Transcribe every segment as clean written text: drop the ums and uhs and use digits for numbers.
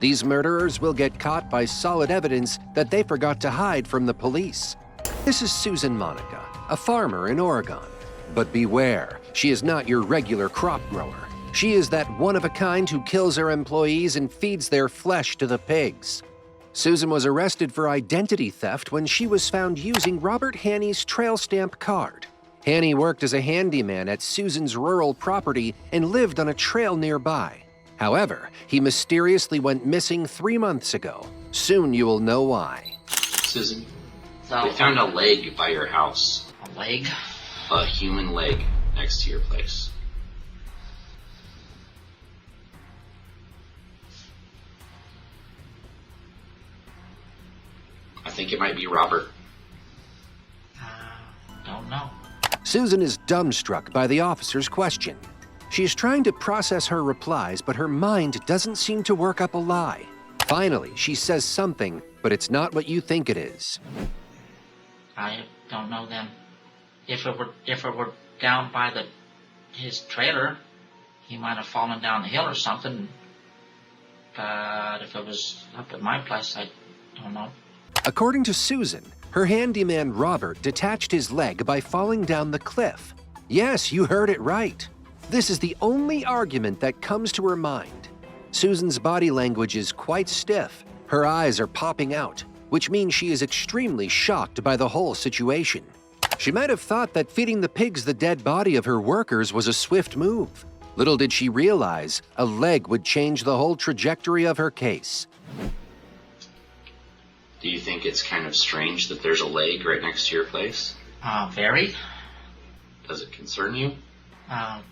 These murderers will get caught by solid evidence that they forgot to hide from the police. This is Susan Monica, a farmer in Oregon. But beware, she is not your regular crop grower. She is that one-of-a-kind who kills her employees and feeds their flesh to the pigs. Susan was arrested for identity theft when she was found using Robert Hanny's trail stamp card. Hanny worked as a handyman at Susan's rural property and lived on a trail nearby. However, he mysteriously went missing 3 months ago. Soon you will know why. Susan, we found a leg by your house. A leg? A human leg next to your place. I think it might be Robert. Don't know. Susan is dumbstruck by the officer's question. She is trying to process her replies, but her mind doesn't seem to work up a lie. Finally, she says something, but it's not what you think it is. I don't know them. If it were down by his trailer, he might have fallen down the hill or something. But if it was up at my place, I don't know. According to Susan, her handyman Robert detached his leg by falling down the cliff. Yes, you heard it right. This is the only argument that comes to her mind. Susan's body language is quite stiff. Her eyes are popping out, which means she is extremely shocked by the whole situation. She might have thought that feeding the pigs the dead body of her workers was a swift move. Little did she realize a leg would change the whole trajectory of her case. Do you think it's kind of strange that there's a leg right next to your place? Very. Does it concern you?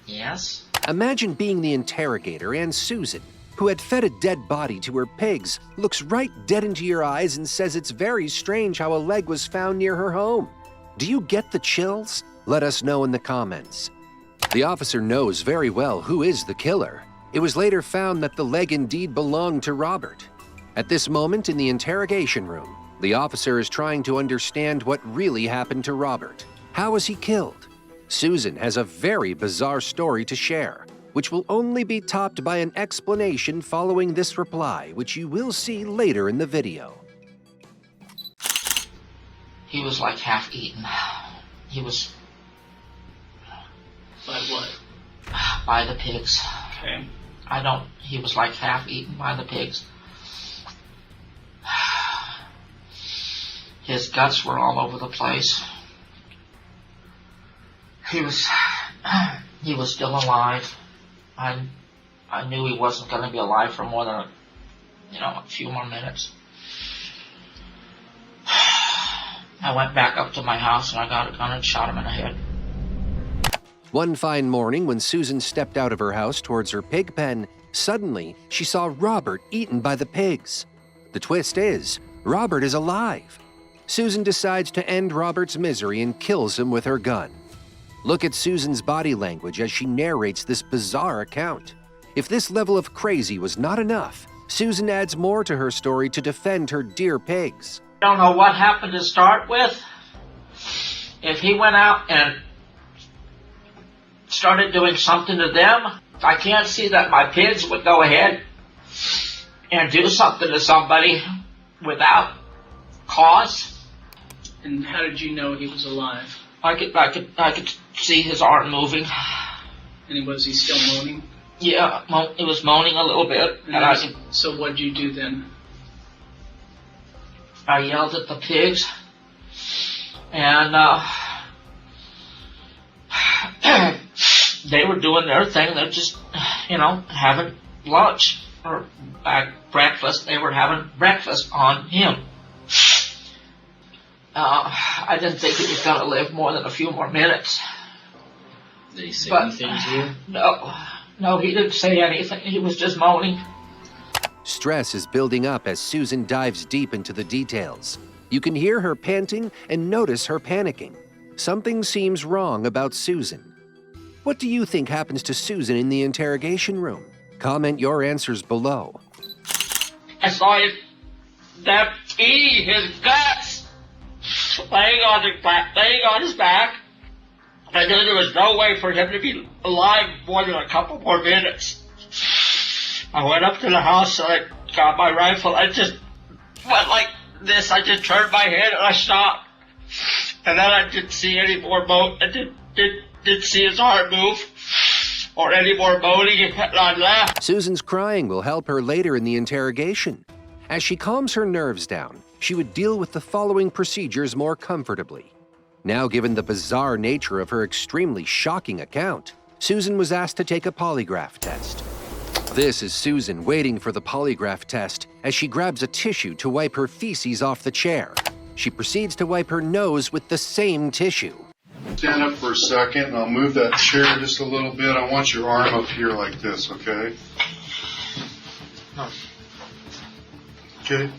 Yes. Imagine being the interrogator and Susan, who had fed a dead body to her pigs, looks right dead into your eyes and says it's very strange how a leg was found near her home. Do you get the chills? Let us know in the comments. The officer knows very well who is the killer. It was later found that the leg indeed belonged to Robert. At this moment in the interrogation room, the officer is trying to understand what really happened to Robert. How was he killed? Susan has a very bizarre story to share, which will only be topped by an explanation following this reply, which you will see later in the video. He was like half eaten. He was... By what? By the pigs. Okay. He was like half eaten by the pigs. His guts were all over the place. He was still alive. I knew he wasn't going to be alive for more than a few more minutes. I went back up to my house and I got a gun and shot him in the head. One fine morning when Susan stepped out of her house towards her pig pen, suddenly she saw Robert eaten by the pigs. The twist is, Robert is alive. Susan decides to end Robert's misery and kills him with her gun. Look at Susan's body language as she narrates this bizarre account. If this level of crazy was not enough, Susan adds more to her story to defend her dear pigs. I don't know what happened to start with. If he went out and started doing something to them, I can't see that my pigs would go ahead and do something to somebody without cause. And how did you know he was alive? I could see his arm moving. And was he still moaning? Yeah, it was moaning a little bit. So what did you do then? I yelled at the pigs, and they were doing their thing. They're just, having lunch or breakfast. They were having breakfast on him. I didn't think he was going to live more than a few more minutes. Did he say anything to you? No, he didn't say anything. He was just moaning. Stress is building up as Susan dives deep into the details. You can hear her panting and notice her panicking. Something seems wrong about Susan. What do you think happens to Susan in the interrogation room? Comment your answers below. I saw them eating his guts, laying on his back. I knew there was no way for him to be alive more than a couple more minutes. I went up to the house and got my rifle, I just went like this. I just turned my head and I stopped. And then I didn't see any more I didn't see his arm move or any more moaning, and I left. Susan's crying will help her later in the interrogation. As she calms her nerves down, she would deal with the following procedures more comfortably. Now, given the bizarre nature of her extremely shocking account, Susan was asked to take a polygraph test. This is Susan waiting for the polygraph test as she grabs a tissue to wipe her feces off the chair. She proceeds to wipe her nose with the same tissue. Stand up for a second, and I'll move that chair just a little bit. I want your arm up here like this, okay? Okay.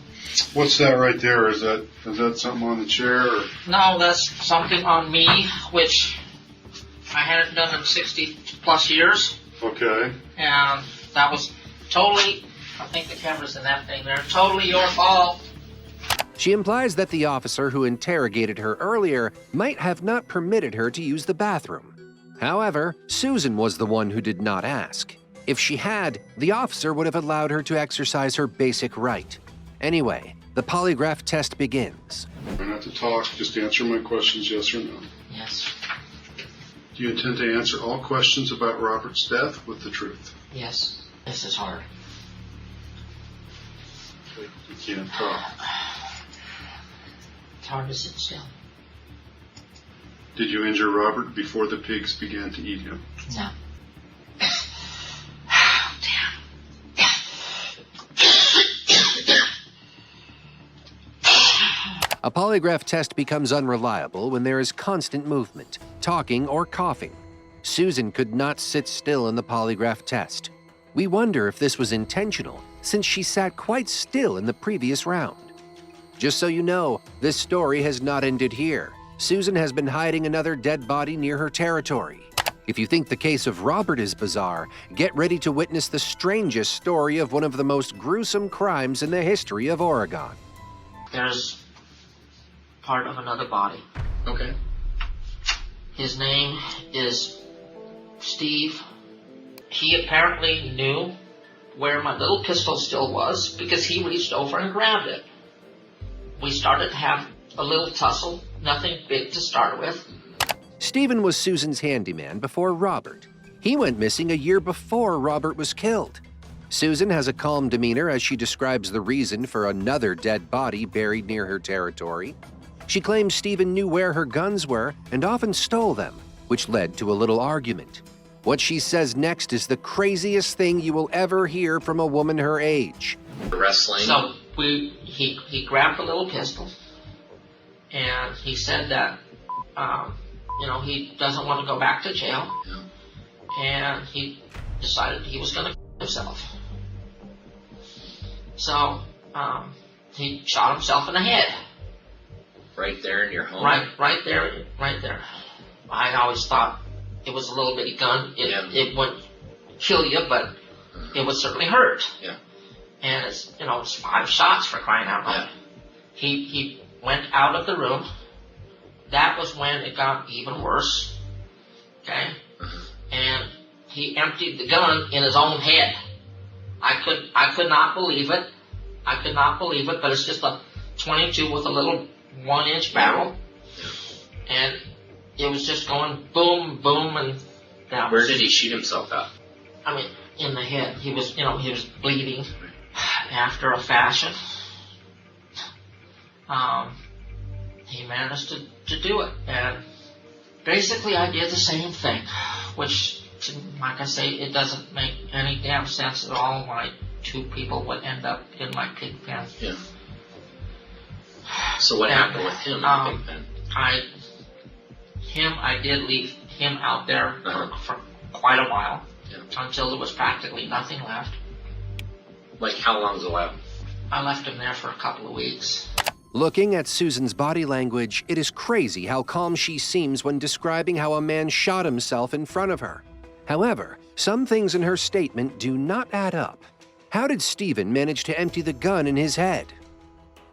What's that right there? Is that something on the chair? Or? No, that's something on me, which I hadn't done in 60 plus years. Okay. And that was totally, I think the camera's in that thing there, totally your fault. She implies that the officer who interrogated her earlier might have not permitted her to use the bathroom. However, Susan was the one who did not ask. If she had, the officer would have allowed her to exercise her basic right. Anyway, the polygraph test begins. Try not to talk, just answer my questions, yes or no. Yes. Do you intend to answer all questions about Robert's death with the truth? Yes. This is hard. You can't talk. It's hard to sit still. Did you injure Robert before the pigs began to eat him? No. A polygraph test becomes unreliable when there is constant movement, talking, or coughing. Susan could not sit still in the polygraph test. We wonder if this was intentional, since she sat quite still in the previous round. Just so you know, this story has not ended here. Susan has been hiding another dead body near her territory. If you think the case of Robert is bizarre, get ready to witness the strangest story of one of the most gruesome crimes in the history of Oregon. There's part of another body. Okay. His name is Steve. He apparently knew where my little pistol still was because he reached over and grabbed it. We started to have a little tussle, nothing big to start with. Stephen was Susan's handyman before Robert. He went missing a year before Robert was killed. Susan has a calm demeanor as she describes the reason for another dead body buried near her territory. She claims Stephen knew where her guns were and often stole them, which led to a little argument. What she says next is the craziest thing you will ever hear from a woman her age. Wrestling. So he grabbed a little pistol, and he said that he doesn't want to go back to jail, and he decided he was going to kill himself. So he shot himself in the head. Right there in your home? Right there. I always thought it was a little bitty gun. It wouldn't kill you, but it would certainly hurt. Yeah. And it's 5 shots for crying out loud. Yeah. He went out of the room. That was when it got even worse. Okay? And he emptied the gun in his own head. I could not believe it. But it's just a 22 with a little 1-inch barrel. And it was just going boom, boom, and that Where did he shoot himself at? I mean, in the head. He was bleeding after a fashion. He managed to do it. And basically I did the same thing, which, like I say, it doesn't make any damn sense at all why 2 people would end up in my pig pen. Yeah. So what happened with him in the pig pen? I did leave him out there for quite a while, until there was practically nothing left. Like how long's allowed? I left him there for a couple of weeks. Looking at Susan's body language, it is crazy how calm she seems when describing how a man shot himself in front of her. However, some things in her statement do not add up. How did Stephen manage to empty the gun in his head?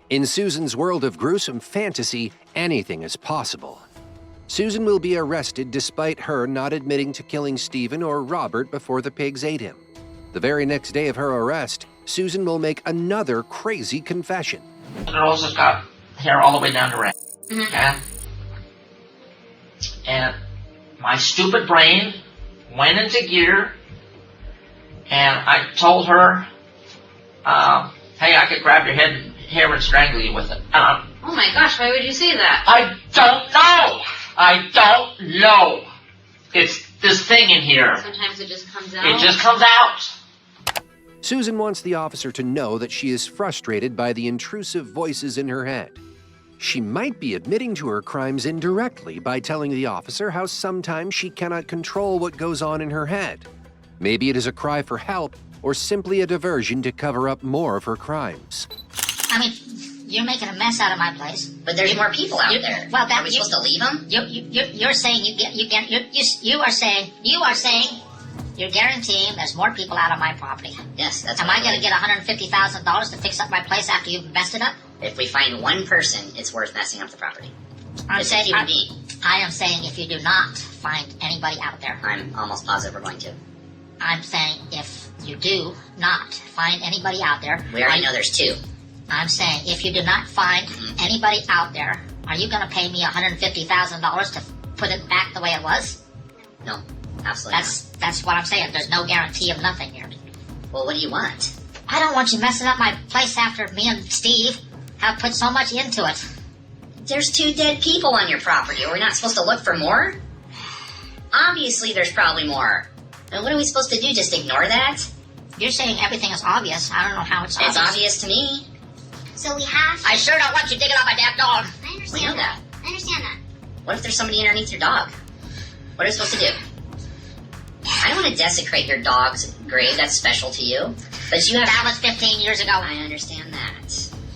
In Susan's world of gruesome fantasy, anything is possible. Susan will be arrested despite her not admitting to killing Stephen or Robert before the pigs ate him. The very next day of her arrest, Susan will make another crazy confession. The girl's just got hair all the way down to red. Okay? And my stupid brain went into gear, and I told her, hey, I could grab your hair and strangle you with it. Oh my gosh, why would you say that? I don't know. I don't know. It's this thing in here. Sometimes it just comes out. It just comes out. Susan wants the officer to know that she is frustrated by the intrusive voices in her head. She might be admitting to her crimes indirectly by telling the officer how sometimes she cannot control what goes on in her head. Maybe it is a cry for help or simply a diversion to cover up more of her crimes. I mean, you're making a mess out of my place. But there's more people out there. Well, are we supposed to leave them? You're saying you are saying you're guaranteeing there's more people out on my property. Yes, that's. Am I going to get $150,000 to fix up my place after you've messed it up? If we find one person, it's worth messing up the property. I I am saying if you do not find anybody out there. I'm almost positive we're going to. I'm saying if you do not find anybody out there. We already know there's 2. I'm saying if you do not find anybody out there, are you going to pay me $150,000 to put it back the way it was? No, absolutely That's what I'm saying. There's no guarantee of nothing here. Well, what do you want? I don't want you messing up my place after me and Steve have put so much into it. There's 2 dead people on your property. Are we not supposed to look for more? Obviously, there's probably more. And what are we supposed to do? Just ignore that? You're saying everything is obvious. I don't know how it's obvious. It's obvious to me. So we have... I sure don't want you digging up my damn dog. I understand that. I understand that. What if there's somebody underneath your dog? What are we supposed to do? I don't want to desecrate your dog's grave. That's special to you. But you have... That was 15 years ago. I understand that.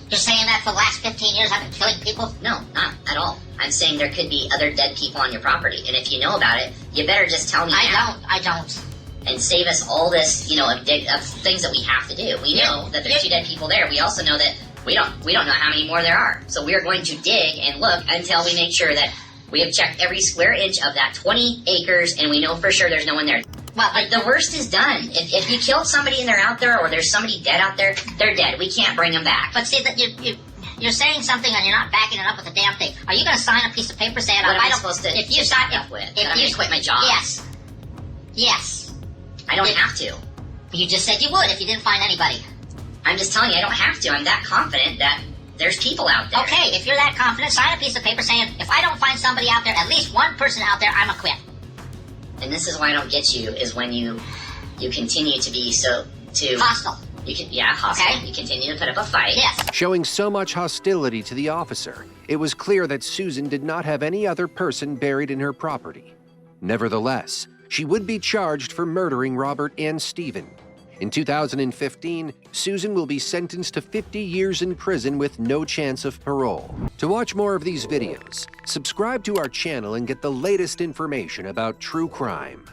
You're saying that for the last 15 years I've been killing people? No, not at all. I'm saying there could be other dead people on your property. And if you know about it, you better just tell me now. I don't. And save us all this, of things that we have to do. We know that there's 2 dead people there. We also know that we don't know how many more there are. So we are going to dig and look until we make sure that we have checked every square inch of that 20 acres and we know for sure there's no one there. Well, the worst is done. If you killed somebody and they're out there, or there's somebody dead out there, they're dead. We can't bring them back. But see, that you're saying something and you're not backing it up with a damn thing. Are you going to sign a piece of paper saying what am I don't supposed to if you sign up with? If I'm going to quit my job? Yes. I don't have to. You just said you would if you didn't find anybody. I'm just telling you, I don't have to. I'm that confident that there's people out there. Okay, if you're that confident, sign a piece of paper saying, if I don't find somebody out there, at least one person out there, I'm a quit. And this is why I don't get you, is when you continue to be hostile. Hostile. Okay. You continue to put up a fight. Yes. Showing so much hostility to the officer, it was clear that Susan did not have any other person buried in her property. Nevertheless, she would be charged for murdering Robert and Stephen. In 2015, Susan will be sentenced to 50 years in prison with no chance of parole. To watch more of these videos, subscribe to our channel and get the latest information about true crime.